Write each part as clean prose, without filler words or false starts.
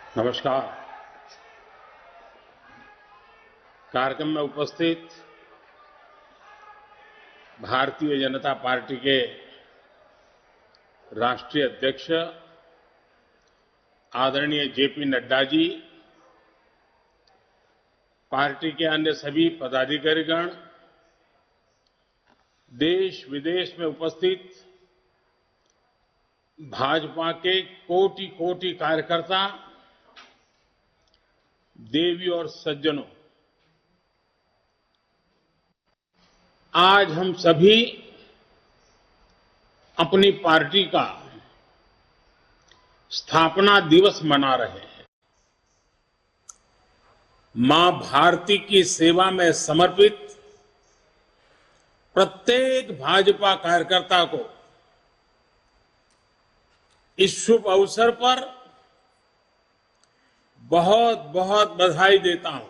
नमस्कार। कार्यक्रम में उपस्थित भारतीय जनता पार्टी के राष्ट्रीय अध्यक्ष आदरणीय जेपी नड्डा जी, पार्टी के अन्य सभी पदाधिकारीगण, देश विदेश में उपस्थित भाजपा के कोटि कोटि कार्यकर्ता, देवी और सज्जनों, आज हम सभी अपनी पार्टी का स्थापना दिवस मना रहे हैं। मां भारती की सेवा में समर्पित प्रत्येक भाजपा कार्यकर्ता को इस शुभ अवसर पर बहुत बहुत बधाई देता हूं।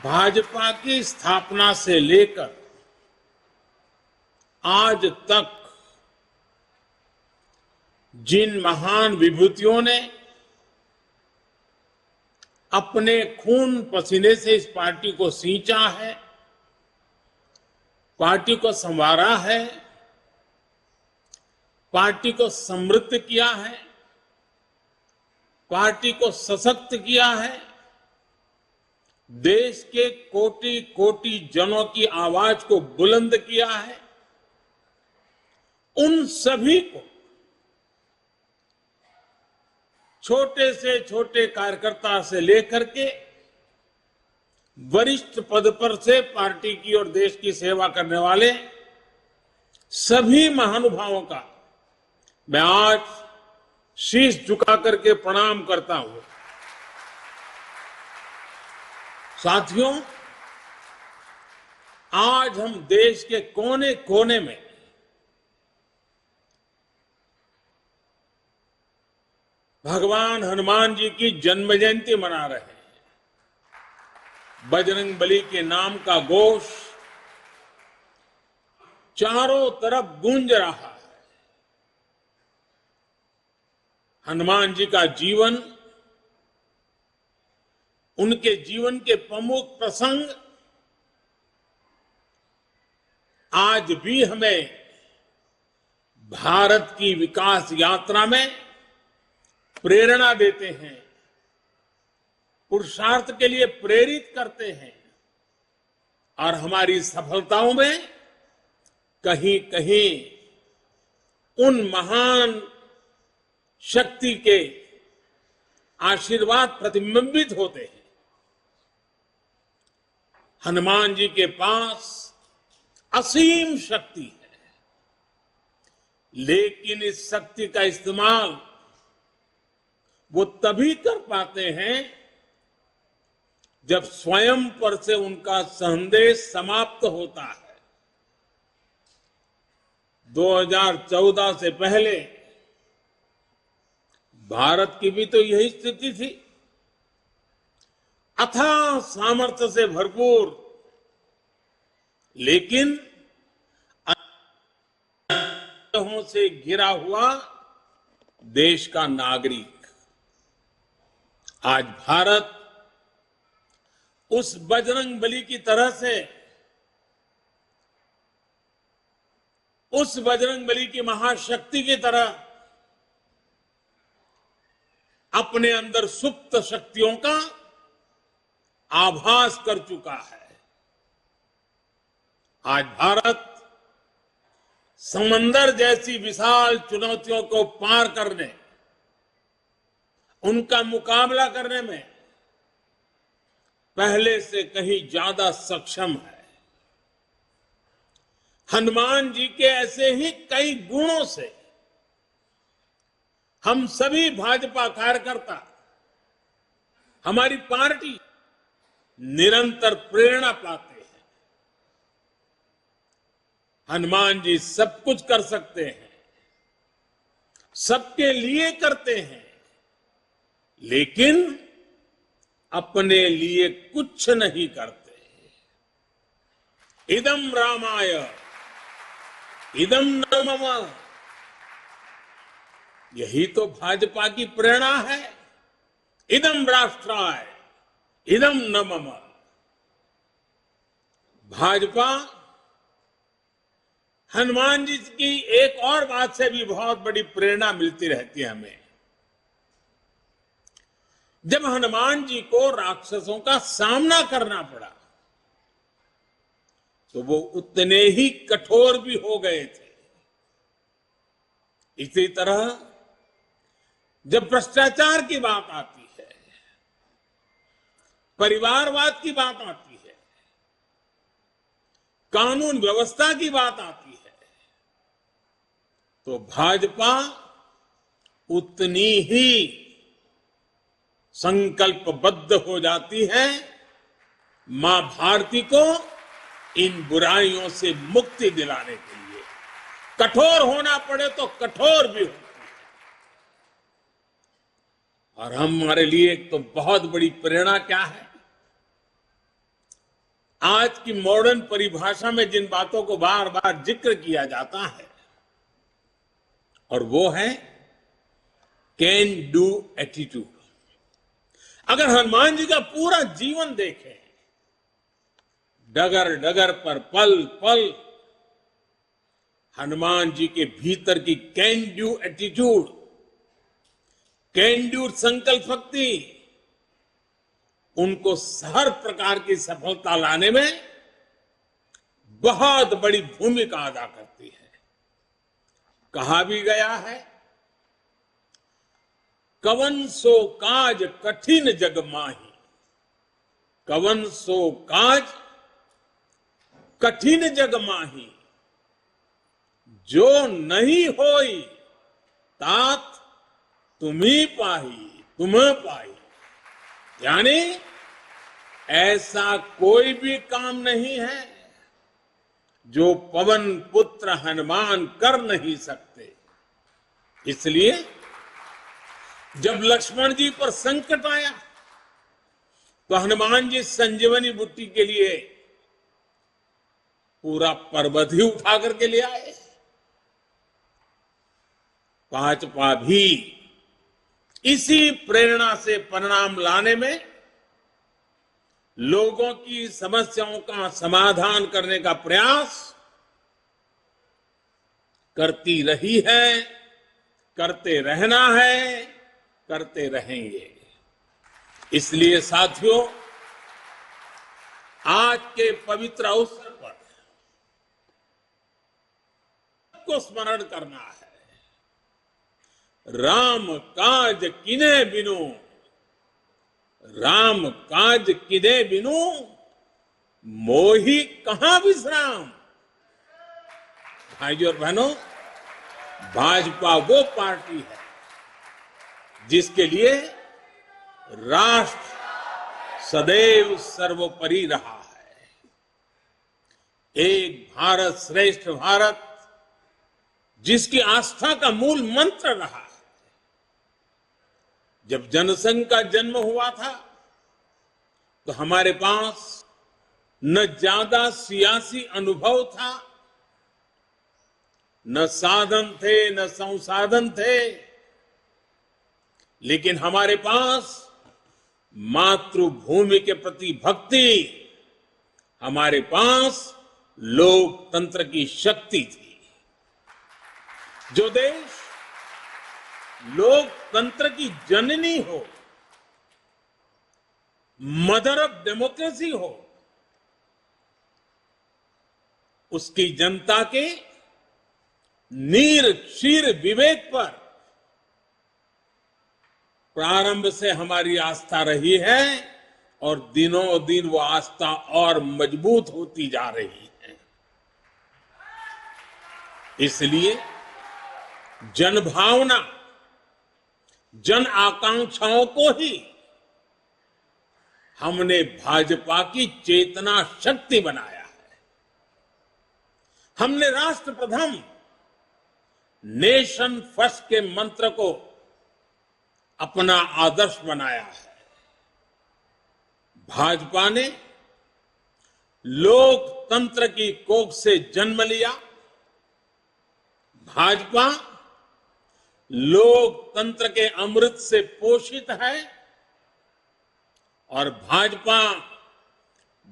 भाजपा की स्थापना से लेकर आज तक जिन महान विभूतियों ने अपने खून पसीने से इस पार्टी को सींचा है, पार्टी को संवारा है, पार्टी को समृद्ध किया है, पार्टी को सशक्त किया है, देश के कोटि कोटि जनों की आवाज को बुलंद किया है, उन सभी को, छोटे से छोटे कार्यकर्ता से लेकर के वरिष्ठ पद पर से पार्टी की और देश की सेवा करने वाले सभी महानुभावों का मैं आज शीश झुका करके प्रणाम करता हूं। साथियों, आज हम देश के कोने कोने में भगवान हनुमान जी की जन्म जयंती मना रहे हैं। बजरंगबली के नाम का घोष चारों तरफ गूंज रहा है। हनुमान जी का जीवन, उनके जीवन के प्रमुख प्रसंग आज भी हमें भारत की विकास यात्रा में प्रेरणा देते हैं, पुरुषार्थ के लिए प्रेरित करते हैं और हमारी सफलताओं में कहीं कहीं उन महान शक्ति के आशीर्वाद प्रतिबिंबित होते हैं। हनुमान जी के पास असीम शक्ति है, लेकिन इस शक्ति का इस्तेमाल वो तभी कर पाते हैं जब स्वयं पर से उनका संदेश समाप्त होता है। 2014 से पहले भारत की भी तो यही स्थिति थी। अथाह सामर्थ्य से भरपूर, लेकिन अनहों से घिरा हुआ देश का नागरिक। आज भारत उस बजरंगबली की तरह से, उस बजरंगबली की महाशक्ति की तरह अपने अंदर सुप्त शक्तियों का आभास कर चुका है। आज भारत समंदर जैसी विशाल चुनौतियों को पार करने, उनका मुकाबला करने में पहले से कहीं ज्यादा सक्षम है। हनुमान जी के ऐसे ही कई गुणों से हम सभी भाजपा कार्यकर्ता, हमारी पार्टी निरंतर प्रेरणा पाते हैं। हनुमान जी सब कुछ कर सकते हैं, सबके लिए करते हैं, लेकिन अपने लिए कुछ नहीं करते। इदम रामाय इदम न मम यही तो भाजपा की प्रेरणा है। इदम राष्ट्राय इदम न मम। भाजपा हनुमान जी की एक और बात से भी बहुत बड़ी प्रेरणा मिलती रहती है हमें। जब हनुमान जी को राक्षसों का सामना करना पड़ा तो वो उतने ही कठोर भी हो गए थे। इसी तरह जब भ्रष्टाचार की बात आती है, परिवारवाद की बात आती है, कानून व्यवस्था की बात आती है, तो भाजपा उतनी ही संकल्पबद्ध हो जाती है मां भारती को इन बुराइयों से मुक्ति दिलाने के लिए। कठोर होना पड़े तो कठोर भी होती है। और हमारे लिए एक तो बहुत बड़ी प्रेरणा क्या है, आज की मॉडर्न परिभाषा में जिन बातों को बार बार जिक्र किया जाता है, और वो है कैन डू एटीट्यूड। अगर हनुमान जी का पूरा जीवन देखें, डगर डगर पर पल पल हनुमान जी के भीतर की can do attitude, can do संकल्प शक्ति उनको हर प्रकार की सफलता लाने में बहुत बड़ी भूमिका अदा करती है। कहा भी गया है, कवन सो काज कठिन जग माही, कवन सो काज कठिन जग माही, जो नहीं होई तात तुम्ही पाही, तुम्हें पाई। यानी ऐसा कोई भी काम नहीं है जो पवन पुत्र हनुमान कर नहीं सकते। इसलिए जब लक्ष्मण जी पर संकट आया तो हनुमान जी संजीवनी बूटी के लिए पूरा पर्वत ही उठा करके ले आए। भाजपा भी इसी प्रेरणा से परिणाम लाने में, लोगों की समस्याओं का समाधान करने का प्रयास करती रही है, करते रहना है, करते रहेंगे। इसलिए साथियों, आज के पवित्र अवसर पर को स्मरण करना है, राम काज किने बिनु, राम काज किने बिनु मोहि कहां विश्राम। भाइयों और बहनों, भाजपा वो पार्टी है जिसके लिए राष्ट्र सदैव सर्वोपरि रहा है। एक भारत श्रेष्ठ भारत जिसकी आस्था का मूल मंत्र रहा है। जब जनसंघ का जन्म हुआ था तो हमारे पास न ज्यादा सियासी अनुभव था, न साधन थे, न संसाधन थे, लेकिन हमारे पास मातृभूमि के प्रति भक्ति, हमारे पास लोकतंत्र की शक्ति थी। जो देश लोकतंत्र की जननी हो, मदर ऑफ डेमोक्रेसी हो, उसकी जनता के नीर क्षीर विवेक पर प्रारंभ से हमारी आस्था रही है और दिनों दिन वो आस्था और मजबूत होती जा रही है। इसलिए जनभावना, जन आकांक्षाओं को ही हमने भाजपा की चेतना शक्ति बनाया है। हमने राष्ट्र प्रथम, नेशन फर्स्ट के मंत्र को अपना आदर्श बनाया है। भाजपा ने लोकतंत्र की कोख से जन्म लिया। भाजपा लोकतंत्र के अमृत से पोषित है और भाजपा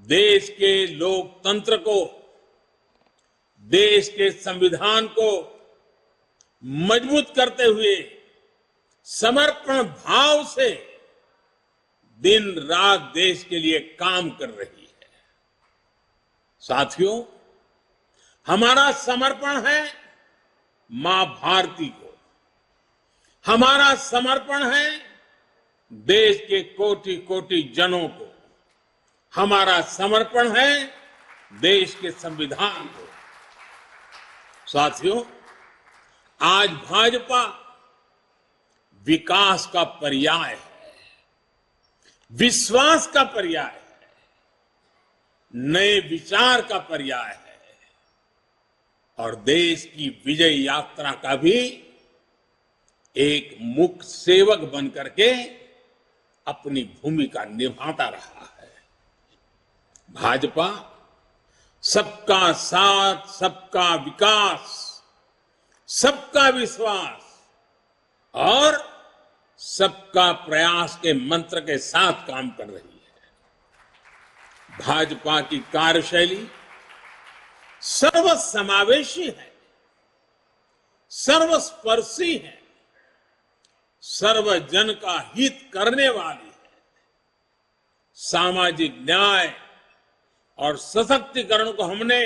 देश के लोकतंत्र को, देश के संविधान को मजबूत करते हुए समर्पण भाव से दिन रात देश के लिए काम कर रही है। साथियों, हमारा समर्पण है मां भारती को, हमारा समर्पण है देश के कोटि कोटि जनों को, हमारा समर्पण है देश के संविधान को। साथियों, आज भाजपा विकास का पर्याय है, विश्वास का पर्याय है, नए विचार का पर्याय है और देश की विजय यात्रा का भी एक मुख्य सेवक बनकर के अपनी भूमिका निभाता रहा है। भाजपा सबका साथ, सबका विकास, सबका विश्वास और सबका प्रयास के मंत्र के साथ काम कर रही है। भाजपा की कार्यशैली सर्वसमावेशी है, सर्वस्पर्शी है, सर्वजन का हित करने वाली है। सामाजिक न्याय और सशक्तिकरण को हमने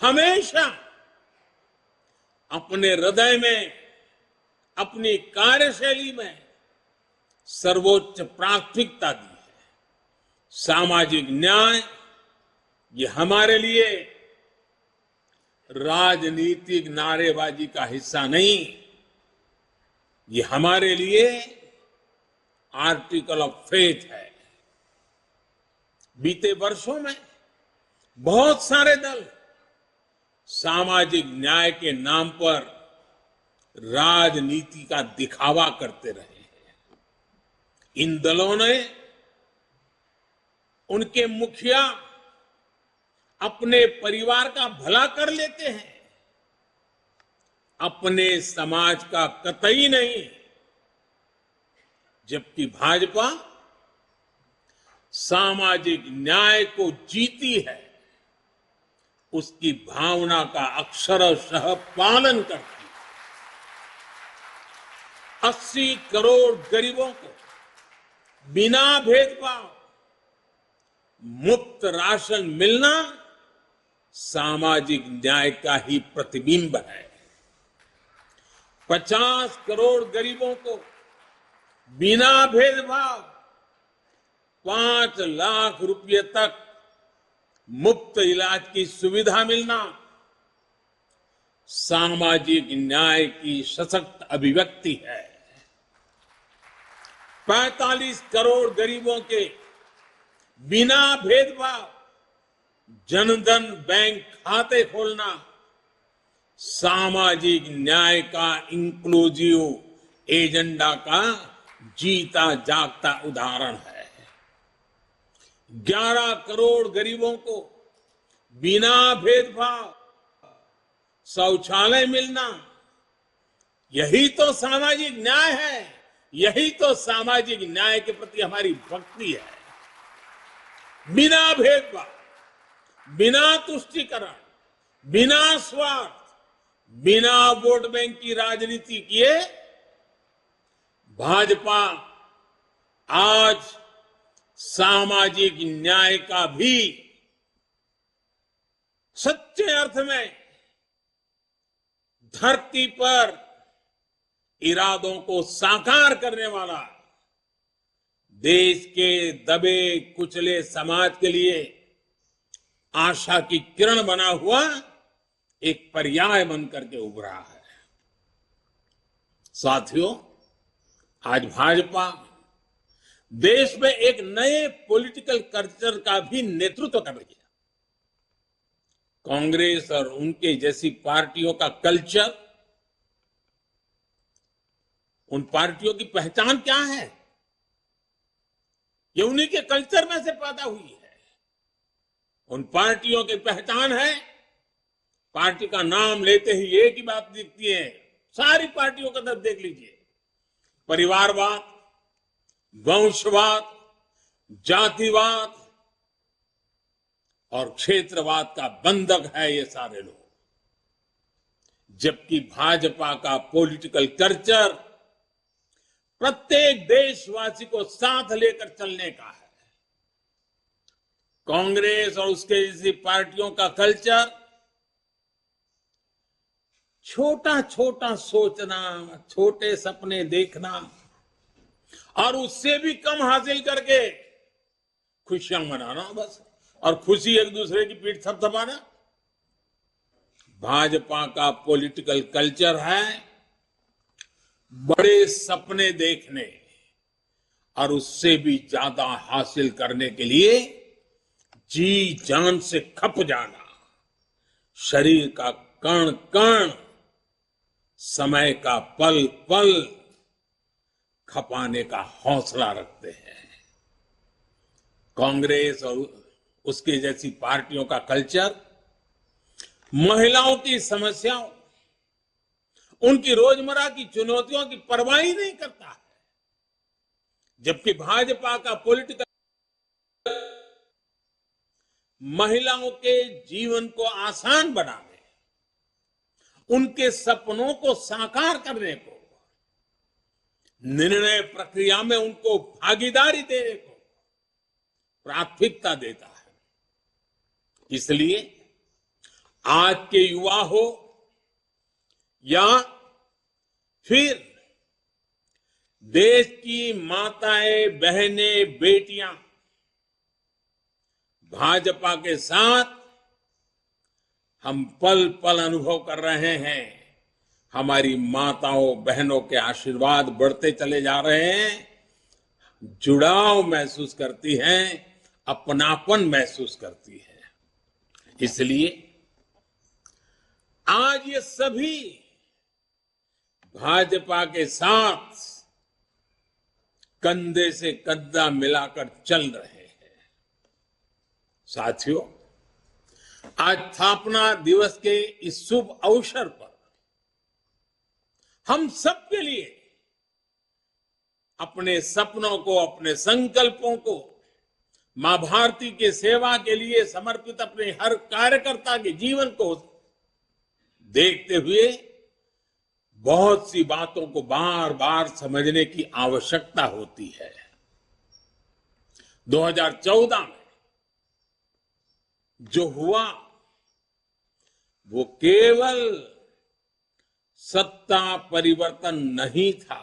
हमेशा अपने हृदय में, अपनी कार्यशैली में सर्वोच्च प्राथमिकता दी है। सामाजिक न्याय ये हमारे लिए राजनीतिक नारेबाजी का हिस्सा नहीं, ये हमारे लिए आर्टिकल ऑफ फेथ है। बीते वर्षों में बहुत सारे दल सामाजिक न्याय के नाम पर राजनीति का दिखावा करते रहे हैं। इन दलों ने, उनके मुखिया अपने परिवार का भला कर लेते हैं, अपने समाज का कतई नहीं, जबकि भाजपा सामाजिक न्याय को जीती है, उसकी भावना का अक्षरशः पालन करती है। 80 करोड़ गरीबों को बिना भेदभाव मुफ्त राशन मिलना सामाजिक न्याय का ही प्रतिबिंब है। 50 करोड़ गरीबों को बिना भेदभाव 5 लाख रुपए तक मुफ्त इलाज की सुविधा मिलना सामाजिक न्याय की सशक्त अभिव्यक्ति है। 45 करोड़ गरीबों के बिना भेदभाव जनधन बैंक खाते खोलना सामाजिक न्याय का इंक्लूसिव एजेंडा का जीता जागता उदाहरण है। 11 करोड़ गरीबों को बिना भेदभाव शौचालय मिलना, यही तो सामाजिक न्याय है, यही तो सामाजिक न्याय के प्रति हमारी भक्ति है। बिना भेदभाव, बिना तुष्टीकरण, बिना स्वार्थ, बिना वोट बैंक की राजनीति किए भाजपा आज सामाजिक न्याय का भी सच्चे अर्थ में धरती पर इरादों को साकार करने वाला, देश के दबे कुचले समाज के लिए आशा की किरण बना हुआ एक पर्याय बनकर के उभरा है। साथियों, आज भाजपा देश में एक नए पॉलिटिकल कल्चर का भी नेतृत्व कर रही है। कांग्रेस और उनके जैसी पार्टियों का कल्चर, उन पार्टियों की पहचान क्या है? ये उन्हीं के कल्चर में से पैदा हुई है। उन पार्टियों की पहचान है, पार्टी का नाम लेते ही एक ही बात दिखती है, सारी पार्टियों का तरफ देख लीजिए, परिवारवाद, वंशवाद, जातिवाद और क्षेत्रवाद का बंधक है ये सारे लोग। जबकि भाजपा का पॉलिटिकल कल्चर प्रत्येक देशवासी को साथ लेकर चलने का है। कांग्रेस और उसके जैसी पार्टियों का कल्चर छोटा छोटा सोचना, छोटे सपने देखना और उससे भी कम हासिल करके खुशियां मनाना बस, और खुशी एक दूसरे की पीठ थपथपाना। भाजपा का पॉलिटिकल कल्चर है बड़े सपने देखने और उससे भी ज्यादा हासिल करने के लिए जी जान से खप जाना, शरीर का कण कण, समय का पल पल खपाने का हौसला रखते हैं। कांग्रेस और उसके जैसी पार्टियों का कल्चर महिलाओं की समस्याओं, उनकी रोजमर्रा की चुनौतियों की परवाह ही नहीं करता है। जबकि भाजपा का पॉलिटिकल महिलाओं के जीवन को आसान बनाने, उनके सपनों को साकार करने को, निर्णय प्रक्रिया में उनको भागीदारी देने को प्राथमिकता देता है। इसलिए आज के युवा हो या फिर देश की माताएं, बहनें, बेटियां भाजपा के साथ हम पल पल अनुभव कर रहे हैं। हमारी माताओं बहनों के आशीर्वाद बढ़ते चले जा रहे हैं, जुड़ाव महसूस करती हैं, अपनापन महसूस करती है। इसलिए आज ये सभी भाजपा के साथ कंधे से कंधा मिलाकर चल रहे हैं। साथियों, आज स्थापना दिवस के इस शुभ अवसर पर हम सबके लिए अपने सपनों को, अपने संकल्पों को, मां भारती के सेवा के लिए समर्पित अपने हर कार्यकर्ता के जीवन को देखते हुए बहुत सी बातों को बार बार समझने की आवश्यकता होती है। 2014 में जो हुआ वो केवल सत्ता परिवर्तन नहीं था।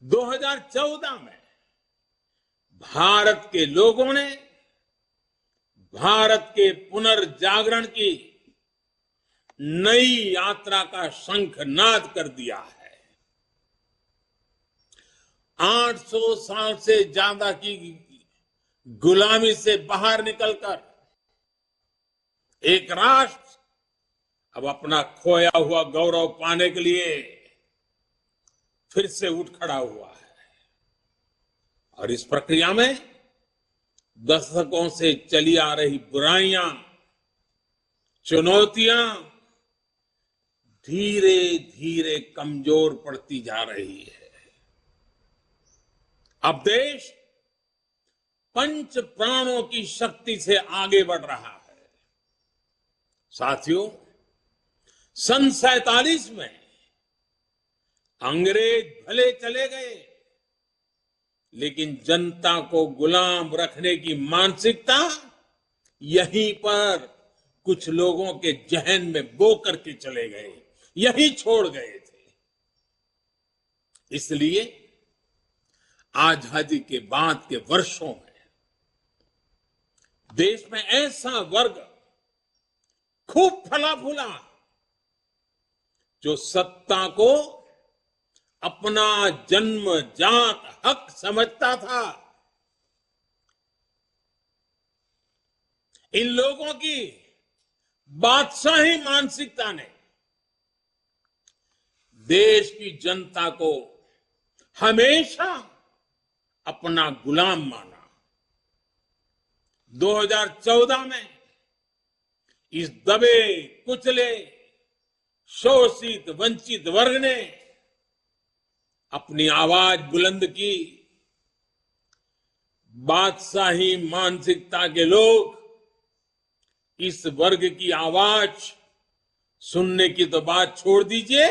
2014 में भारत के लोगों ने भारत के पुनर्जागरण की नई यात्रा का शंखनाद कर दिया है। 800 साल से ज्यादा की गुलामी से बाहर निकलकर एक राष्ट्र अब अपना खोया हुआ गौरव पाने के लिए फिर से उठ खड़ा हुआ है। और इस प्रक्रिया में दशकों से चली आ रही बुराइयां, चुनौतियां धीरे धीरे कमजोर पड़ती जा रही है। अब देश पंच प्राणों की शक्ति से आगे बढ़ रहा है। साथियों, सन 47 में अंग्रेज भले चले गए, लेकिन जनता को गुलाम रखने की मानसिकता यहीं पर कुछ लोगों के जहन में बो करके चले गए, यही छोड़ गए थे। इसलिए आजादी के बाद के वर्षों में देश में ऐसा वर्ग खूब फला फूला जो सत्ता को अपना जन्मजात हक समझता था। इन लोगों की बादशाही मानसिकता ने देश की जनता को हमेशा अपना गुलाम माना। 2014 में इस दबे कुचले शोषित वंचित वर्ग ने अपनी आवाज बुलंद की। बादशाही मानसिकता के लोग इस वर्ग की आवाज सुनने की तो बात छोड़ दीजिए,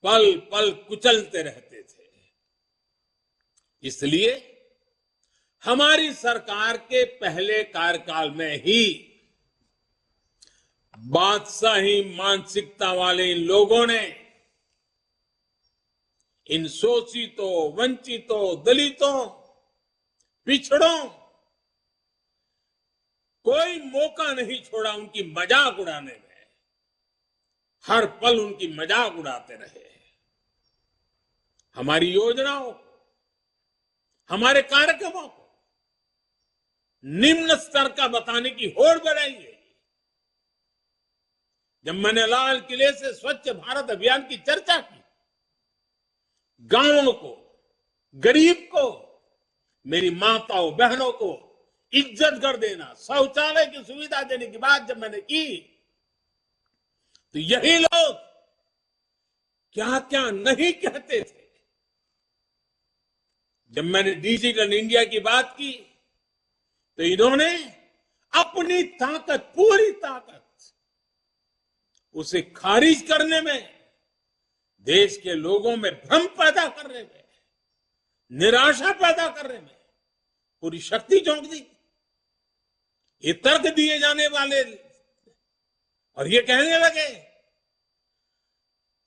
पल पल कुचलते रहते थे। इसलिए हमारी सरकार के पहले कार्यकाल में ही बादशाही मानसिकता वाले इन लोगों ने इन शोषितों, वंचितों, दलितों, पिछड़ों कोई मौका नहीं छोड़ा उनकी मजाक उड़ाने में। हर पल उनकी मजाक उड़ाते रहे। हमारी योजनाओं, हमारे कार्यक्रमों को निम्न स्तर का बताने की होड़ बढ़ाई गई। जब मैंने लाल किले से स्वच्छ भारत अभियान की चर्चा की, गांवों को, गरीब को, मेरी माताओं बहनों को इज्जत कर देना, शौचालय की सुविधा देने की बात जब मैंने की, तो यही लोग क्या क्या नहीं कहते थे। जब मैंने डिजिटल इंडिया की बात की तो इन्होंने अपनी ताकत, पूरी ताकत उसे खारिज करने में, देश के लोगों में भ्रम पैदा करने में, निराशा पैदा करने में पूरी शक्ति झोंक दी। ये तर्क दिए जाने वाले और ये कहने लगे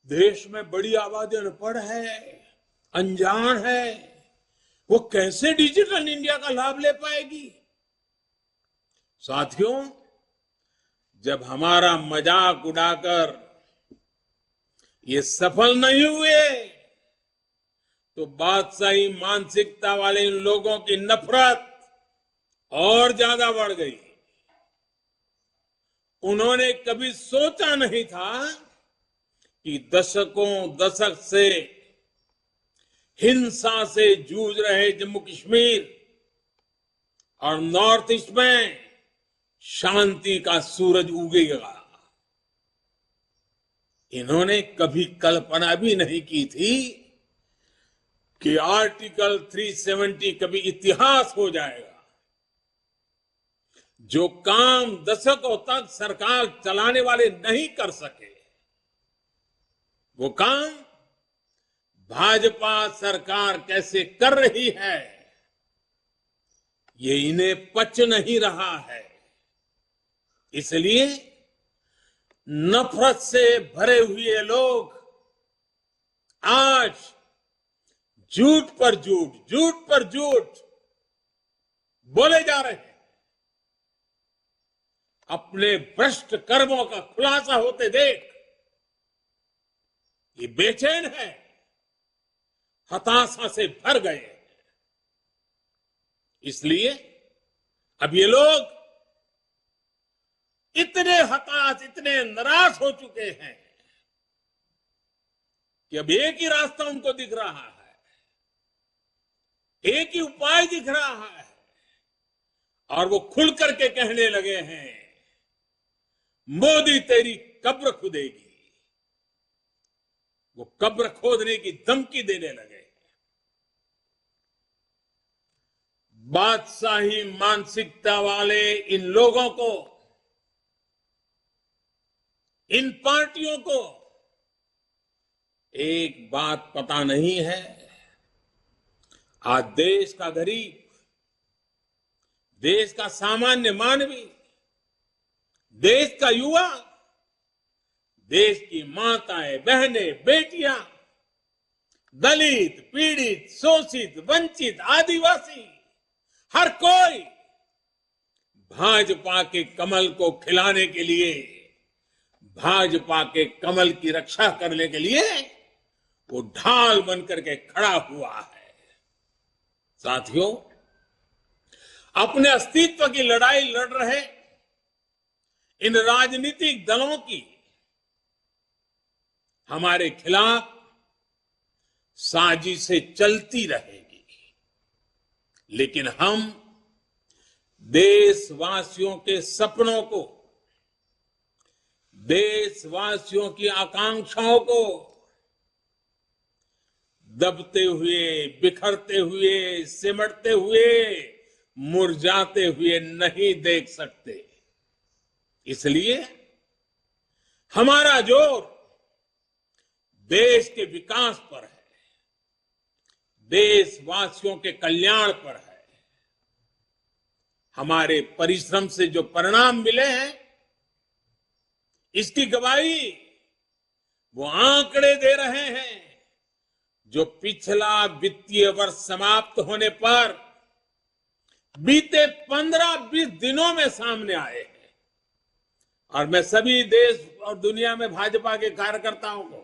देश में बड़ी आबादी अनपढ़ है, अनजान है, वो कैसे डिजिटल इंडिया का लाभ ले पाएगी। साथियों, जब हमारा मजाक उड़ाकर ये सफल नहीं हुए तो बादशाही मानसिकता वाले इन लोगों की नफरत और ज्यादा बढ़ गई। उन्होंने कभी सोचा नहीं था कि दशक से हिंसा से जूझ रहे जम्मू कश्मीर और नॉर्थ ईस्ट में शांति का सूरज उगेगा। इन्होंने कभी कल्पना भी नहीं की थी कि आर्टिकल 370 कभी इतिहास हो जाएगा। जो काम दशकों तक सरकार चलाने वाले नहीं कर सके, वो काम भाजपा सरकार कैसे कर रही है, ये इन्हें पच नहीं रहा है। इसलिए नफरत से भरे हुए लोग आज झूठ पर झूठ, झूठ पर झूठ बोले जा रहे हैं। अपने भ्रष्ट कर्मों का खुलासा होते देख ये बेचैन है, हताशा से भर गए। इसलिए अब ये लोग इतने हताश, इतने निराश हो चुके हैं कि अब एक ही रास्ता उनको दिख रहा है, एक ही उपाय दिख रहा है, और वो खुल करके कहने लगे हैं, मोदी तेरी कब्र खुदेगी। वो कब्र खोदने की धमकी देने लगे। बादशाही मानसिकता वाले इन लोगों को, इन पार्टियों को एक बात पता नहीं है। आज देश का गरीब, देश का सामान्य मानवी, देश का युवा, देश की माताएं, बहनें, बेटियां, दलित, पीड़ित, शोषित, वंचित, आदिवासी, हर कोई भाजपा के कमल को खिलाने के लिए, भाजपा के कमल की रक्षा करने के लिए वो ढाल बनकर के खड़ा हुआ है। साथियों, अपने अस्तित्व की लड़ाई लड़ रहे इन राजनीतिक दलों की हमारे खिलाफ साजिशें चलती रहेगी, लेकिन हम देशवासियों के सपनों को, देशवासियों की आकांक्षाओं को दबते हुए, बिखरते हुए, सिमटते हुए, मुरझाते हुए नहीं देख सकते। इसलिए हमारा जोर देश के विकास पर है, देशवासियों के कल्याण पर है। हमारे परिश्रम से जो परिणाम मिले हैं, इसकी गवाही वो आंकड़े दे रहे हैं जो पिछला वित्तीय वर्ष समाप्त होने पर बीते 15-20 दिनों में सामने आए हैं। और मैं सभी देश और दुनिया में भाजपा के कार्यकर्ताओं को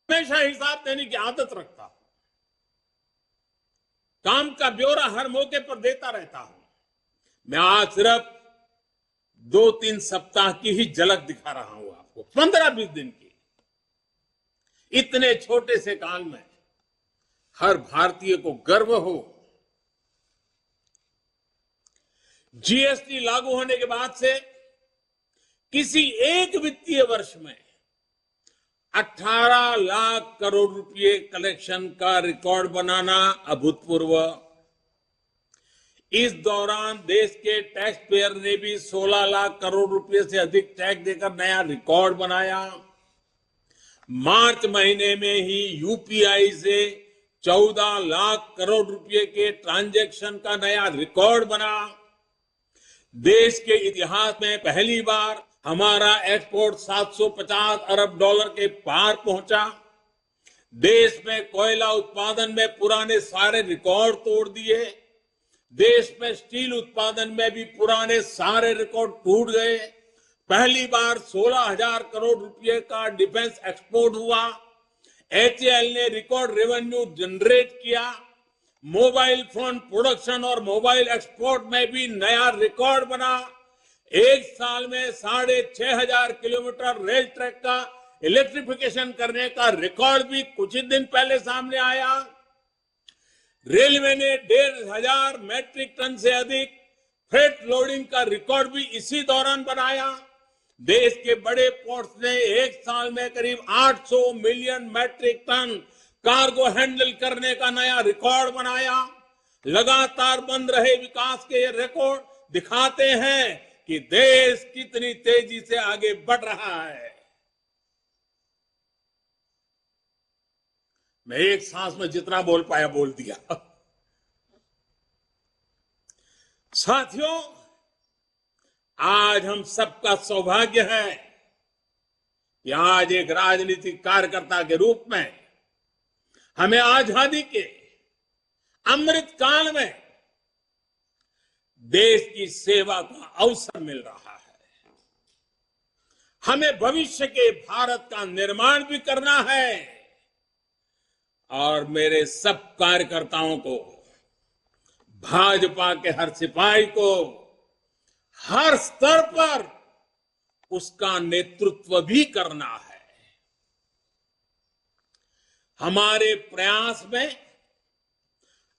हमेशा हिसाब देने की आदत रखता हूं, काम का ब्यौरा हर मौके पर देता रहता हूं। मैं आज सिर्फ 2-3 सप्ताह की ही झलक दिखा रहा हूं आपको, 15-20 दिन की। इतने छोटे से काल में हर भारतीय को गर्व हो। जीएसटी लागू होने के बाद से किसी एक वित्तीय वर्ष में 18 लाख करोड़ रुपए कलेक्शन का रिकॉर्ड बनाना अभूतपूर्व। इस दौरान देश के टैक्स पेयर ने भी 16 लाख करोड़ रुपए से अधिक टैक्स देकर नया रिकॉर्ड बनाया। मार्च महीने में ही यूपीआई से 14 लाख करोड़ रुपए के ट्रांजैक्शन का नया रिकॉर्ड बना। देश के इतिहास में पहली बार हमारा एक्सपोर्ट 750 अरब डॉलर के पार पहुंचा। देश में कोयला उत्पादन में पुराने सारे रिकॉर्ड तोड़ दिए। देश में स्टील उत्पादन में भी पुराने सारे रिकॉर्ड टूट गए। पहली बार 16,000 करोड़ रुपए का डिफेंस एक्सपोर्ट हुआ। एचएएल ने रिकॉर्ड रेवेन्यू जनरेट किया। मोबाइल फोन प्रोडक्शन और मोबाइल एक्सपोर्ट में भी नया रिकॉर्ड बना। एक साल में 6,500 किलोमीटर रेल ट्रैक का इलेक्ट्रिफिकेशन करने का रिकॉर्ड भी कुछ ही दिन पहले सामने आया। रेलवे ने 1,500 मैट्रिक टन से अधिक फ्रेट लोडिंग का रिकॉर्ड भी इसी दौरान बनाया। देश के बड़े पोर्ट्स ने एक साल में करीब 800 million metric tonne cargo handle करने का नया रिकॉर्ड बनाया। लगातार बन रहे विकास के ये रिकॉर्ड दिखाते हैं कि देश कितनी तेजी से आगे बढ़ रहा है। मैं एक सांस में जितना बोल पाया बोल दिया। साथियों, आज हम सबका सौभाग्य है कि आज एक राजनीतिक कार्यकर्ता के रूप में हमें आजादी के अमृत काल में देश की सेवा का अवसर मिल रहा है। हमें भविष्य के भारत का निर्माण भी करना है और मेरे सब कार्यकर्ताओं को, भाजपा के हर सिपाही को हर स्तर पर उसका नेतृत्व भी करना है। हमारे प्रयास में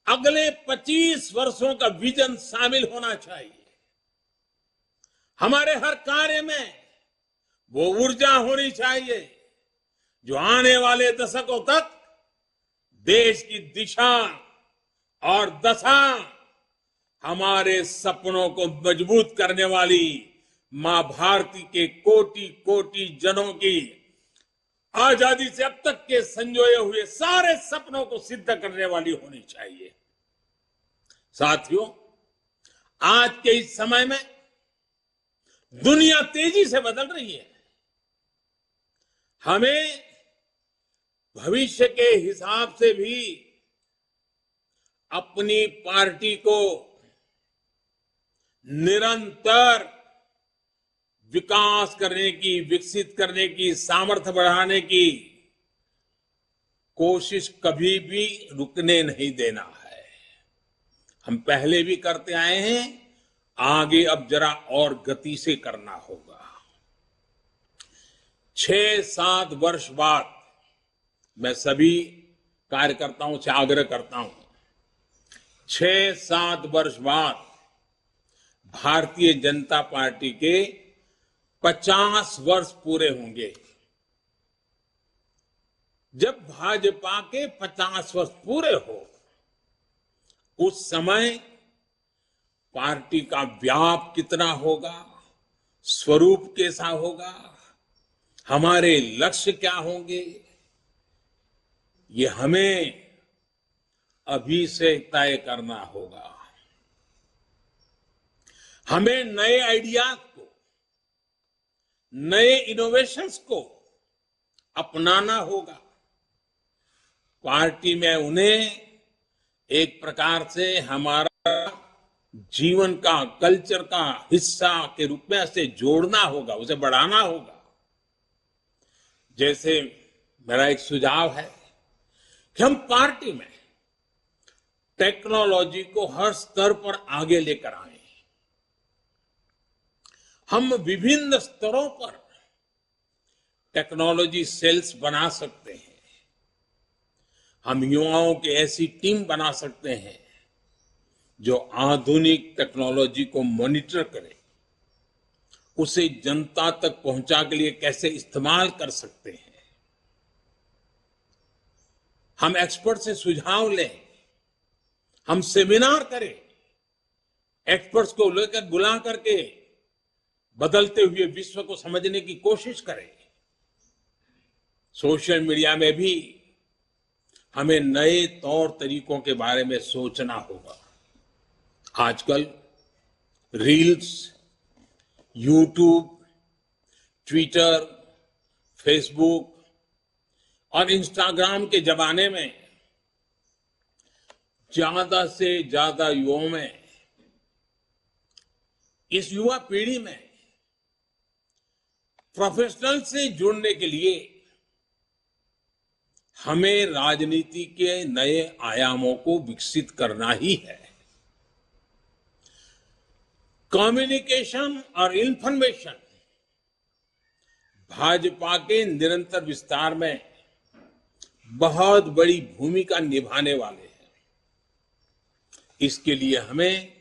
अगले 25 वर्षों का विजन शामिल होना चाहिए। हमारे हर कार्य में वो ऊर्जा होनी चाहिए जो आने वाले दशकों तक देश की दिशा और दशा, हमारे सपनों को मजबूत करने वाली मां भारती के कोटि कोटि जनों की आजादी से अब तक के संजोए हुए सारे सपनों को सिद्ध करने वाली होनी चाहिए। साथियों, आज के इस समय में दुनिया तेजी से बदल रही है। हमें भविष्य के हिसाब से भी अपनी पार्टी को निरंतर विकास करने की, विकसित करने की, सामर्थ्य बढ़ाने की कोशिश कभी भी रुकने नहीं देना है। हम पहले भी करते आए हैं, आगे अब जरा और गति से करना होगा। 6-7 वर्ष बाद मैं सभी कार्यकर्ताओं से आग्रह करता हूं, 6-7 वर्ष बाद भारतीय जनता पार्टी के 50 वर्ष पूरे होंगे। जब भाजपा के 50 वर्ष पूरे हो, उस समय पार्टी का व्याप कितना होगा, स्वरूप कैसा होगा, हमारे लक्ष्य क्या होंगे, ये हमें अभी से तय करना होगा। हमें नए आइडियाज को, नए इनोवेशंस को अपनाना होगा। पार्टी में उन्हें एक प्रकार से हमारा जीवन का, कल्चर का हिस्सा के रूप में ऐसे जोड़ना होगा, उसे बढ़ाना होगा। जैसे मेरा एक सुझाव है कि हम पार्टी में टेक्नोलॉजी को हर स्तर पर आगे लेकर आए। हम विभिन्न स्तरों पर टेक्नोलॉजी सेल्स बना सकते हैं। हम युवाओं की ऐसी टीम बना सकते हैं जो आधुनिक टेक्नोलॉजी को मॉनिटर करे, उसे जनता तक पहुंचा के लिए कैसे इस्तेमाल कर सकते हैं। हम एक्सपर्ट से सुझाव लें, हम सेमिनार करें, एक्सपर्ट्स को लेकर बुला करके बदलते हुए विश्व को समझने की कोशिश करें। सोशल मीडिया में भी हमें नए तौर तरीकों के बारे में सोचना होगा। आजकल रील्स, यूट्यूब, ट्विटर, फेसबुक और इंस्टाग्राम के जमाने में ज्यादा से ज्यादा युवाओं में, इस युवा पीढ़ी में प्रोफेशनल से जुड़ने के लिए हमें राजनीति के नए आयामों को विकसित करना ही है। कम्युनिकेशन और इंफॉर्मेशन भाजपा के निरंतर विस्तार में बहुत बड़ी भूमिका निभाने वाले हैं। इसके लिए हमें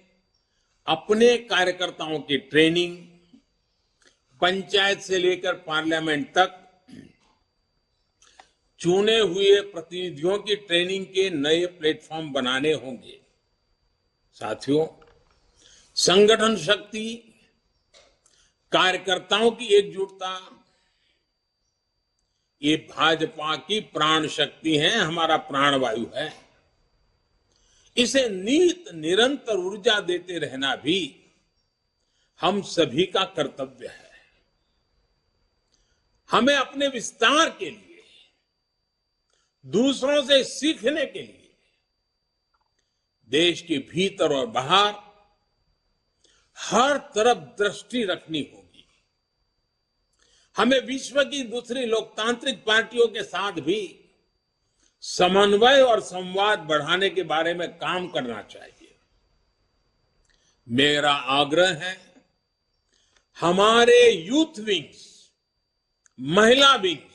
अपने कार्यकर्ताओं की ट्रेनिंग, पंचायत से लेकर पार्लियामेंट तक चुने हुए प्रतिनिधियों की ट्रेनिंग के नए प्लेटफॉर्म बनाने होंगे। साथियों, संगठन शक्ति, कार्यकर्ताओं की एकजुटता, ये भाजपा की प्राण शक्ति है, हमारा प्राणवायु है। इसे निरंतर ऊर्जा देते रहना भी हम सभी का कर्तव्य है। हमें अपने विस्तार के लिए, दूसरों से सीखने के लिए देश के भीतर और बाहर हर तरफ दृष्टि रखनी होगी। हमें विश्व की दूसरी लोकतांत्रिक पार्टियों के साथ भी समन्वय और संवाद बढ़ाने के बारे में काम करना चाहिए। मेरा आग्रह है, हमारे यूथ विंग्स, महिला विंग्स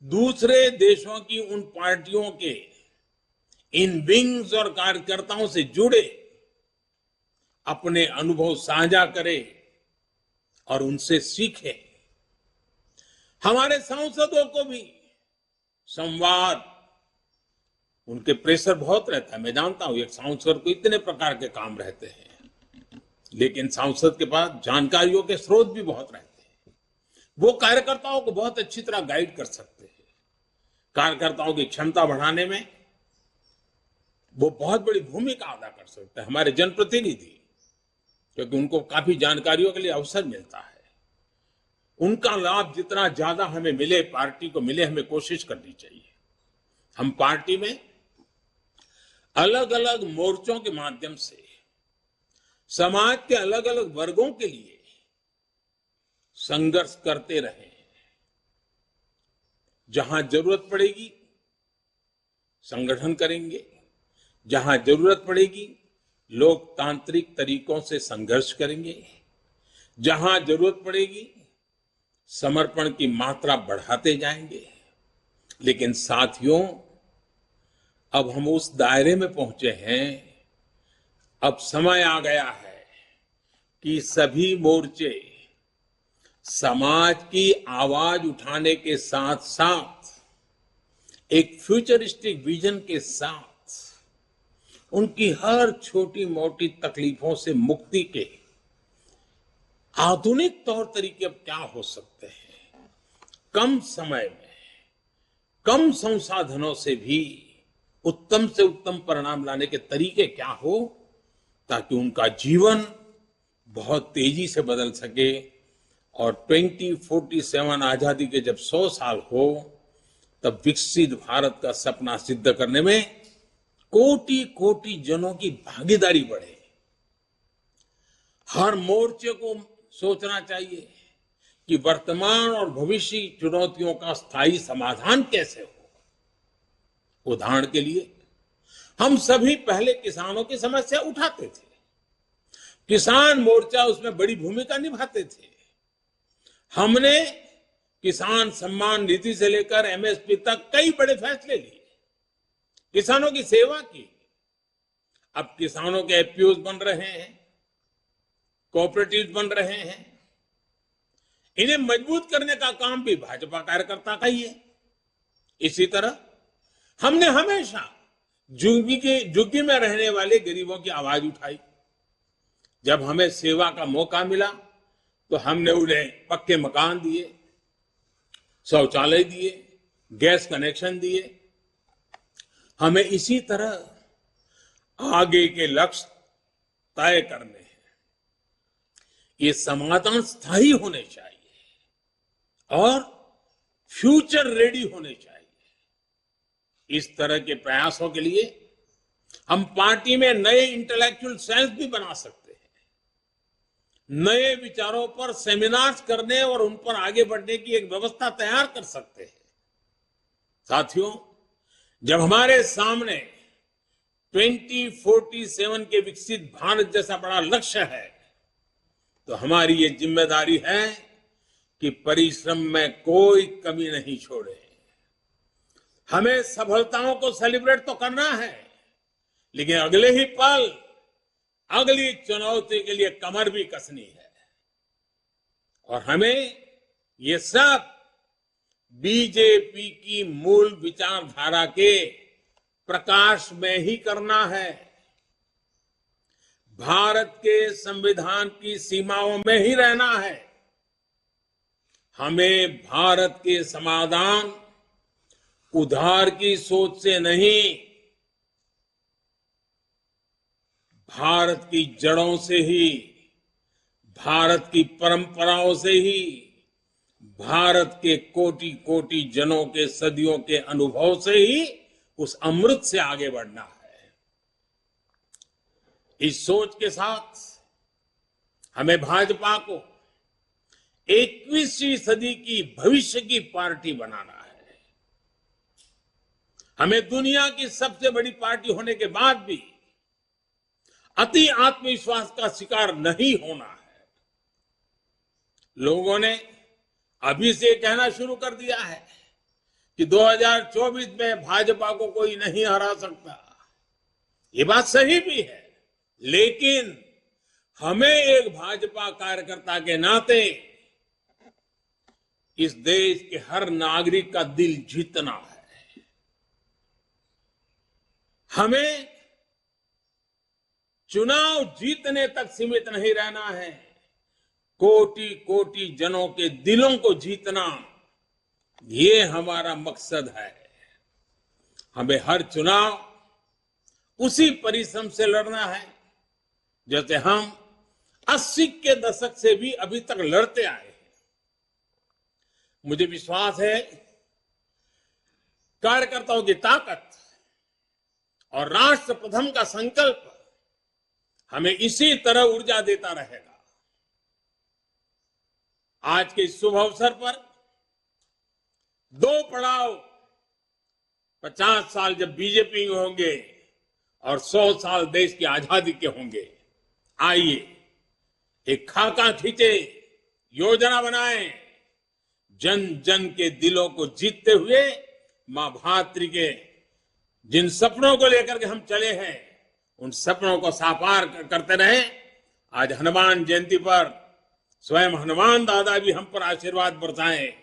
दूसरे देशों की उन पार्टियों के इन विंग्स और कार्यकर्ताओं से जुड़े, अपने अनुभव साझा करें और उनसे सीखें। हमारे सांसदों को भी संवाद, उनके प्रेशर बहुत रहता है, मैं जानता हूं। एक सांसद को इतने प्रकार के काम रहते हैं, लेकिन सांसद के पास जानकारियों के स्रोत भी बहुत रहते हैं। वो कार्यकर्ताओं को बहुत अच्छी तरह गाइड कर सकते हैं। कार्यकर्ताओं की क्षमता बढ़ाने में वो बहुत बड़ी भूमिका अदा कर सकते हैं, हमारे जनप्रतिनिधि, क्योंकि उनको काफी जानकारियों के लिए अवसर मिलता है। उनका लाभ जितना ज्यादा हमें मिले, पार्टी को मिले, हमें कोशिश करनी चाहिए। हम पार्टी में अलग अलग मोर्चों के माध्यम से समाज के अलग अलग वर्गों के लिए संघर्ष करते रहे। जहां जरूरत पड़ेगी संगठन करेंगे, जहां जरूरत पड़ेगी लोकतांत्रिक तरीकों से संघर्ष करेंगे, जहां जरूरत पड़ेगी समर्पण की मात्रा बढ़ाते जाएंगे। लेकिन साथियों, अब हम उस दायरे में पहुंचे हैं, अब समय आ गया है कि सभी मोर्चे समाज की आवाज उठाने के साथ साथ एक फ्यूचरिस्टिक विजन के साथ उनकी हर छोटी मोटी तकलीफों से मुक्ति के आधुनिक तौर तरीके अब क्या हो सकते हैं, कम समय में कम संसाधनों से भी उत्तम से उत्तम परिणाम लाने के तरीके क्या हो ताकि उनका जीवन बहुत तेजी से बदल सके और 2047 आजादी के जब 100 साल हो तब विकसित भारत का सपना सिद्ध करने में कोटि कोटि जनों की भागीदारी बढ़े। हर मोर्चे को सोचना चाहिए कि वर्तमान और भविष्य की चुनौतियों का स्थायी समाधान कैसे हो। उदाहरण के लिए हम सभी पहले किसानों की समस्या उठाते थे, किसान मोर्चा उसमें बड़ी भूमिका निभाते थे। हमने किसान सम्मान निधि से लेकर एमएसपी तक कई बड़े फैसले लिए, किसानों की सेवा की। अब किसानों के एफपीओज बन रहे हैं, कोऑपरेटिव्स बन रहे हैं। इन्हें मजबूत करने का काम भी भाजपा कार्यकर्ता का ही है। इसी तरह हमने हमेशा झुग्गी में रहने वाले गरीबों की आवाज उठाई। जब हमें सेवा का मौका मिला तो हमने उन्हें पक्के मकान दिए, शौचालय दिए, गैस कनेक्शन दिए। हमें इसी तरह आगे के लक्ष्य तय करने हैं। ये समाधान स्थायी होने चाहिए और फ्यूचर रेडी होने चाहिए। इस तरह के प्रयासों के लिए हम पार्टी में नए इंटेलेक्चुअल सेल्स भी बना सकते हैं, नए विचारों पर सेमिनार्स करने और उन पर आगे बढ़ने की एक व्यवस्था तैयार कर सकते हैं। साथियों, जब हमारे सामने 2047 के विकसित भारत जैसा बड़ा लक्ष्य है तो हमारी ये जिम्मेदारी है कि परिश्रम में कोई कमी नहीं छोड़े। हमें सफलताओं को सेलिब्रेट तो करना है, लेकिन अगले ही पल अगली चुनौती के लिए कमर भी कसनी है। और हमें ये सब बीजेपी की मूल विचारधारा के प्रकाश में ही करना है, भारत के संविधान की सीमाओं में ही रहना है। हमें भारत के समाधान उधार की सोच से नहीं, भारत की जड़ों से ही, भारत की परंपराओं से ही, भारत के कोटि कोटि जनों के सदियों के अनुभव से ही उस अमृत से आगे बढ़ना है। इस सोच के साथ हमें भाजपा को 21वीं सदी की भविष्य की पार्टी बनाना है। हमें दुनिया की सबसे बड़ी पार्टी होने के बाद भी अति आत्मविश्वास का शिकार नहीं होना है। लोगों ने अभी से कहना शुरू कर दिया है कि 2024 में भाजपा को कोई नहीं हरा सकता। ये बात सही भी है, लेकिन हमें एक भाजपा कार्यकर्ता के नाते इस देश के हर नागरिक का दिल जीतना है। हमें चुनाव जीतने तक सीमित नहीं रहना है, कोटि कोटि जनों के दिलों को जीतना, ये हमारा मकसद है। हमें हर चुनाव उसी परिश्रम से लड़ना है जैसे हम 80 के दशक से भी अभी तक लड़ते आए हैं। मुझे विश्वास है कार्यकर्ताओं की ताकत और राष्ट्र प्रथम का संकल्प हमें इसी तरह ऊर्जा देता रहेगा। आज के इस शुभ अवसर पर 2 पड़ाव 50 साल जब बीजेपी होंगे और 100 साल देश की आजादी के होंगे। आइए एक खाका खींचे, योजना बनाएं, जन जन के दिलों को जीतते हुए मां भातृ के जिन सपनों को लेकर के हम चले हैं उन सपनों को साकार करते रहे। आज हनुमान जयंती पर स्वयं हनुमान दादा भी हम पर आशीर्वाद बरसाएं।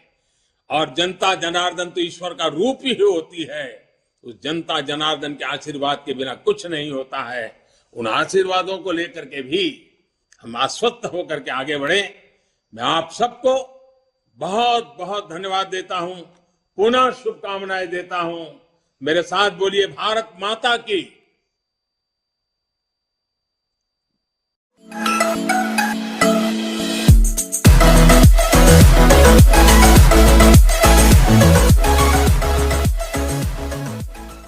और जनता जनार्दन तो ईश्वर का रूप ही होती है। उस जनता जनार्दन के आशीर्वाद के बिना कुछ नहीं होता है। उन आशीर्वादों को लेकर के भी हम आश्वस्त होकर के आगे बढ़े। मैं आप सबको बहुत बहुत धन्यवाद देता हूं, पुनः शुभकामनाएं देता हूं। मेरे साथ बोलिए, भारत माता की।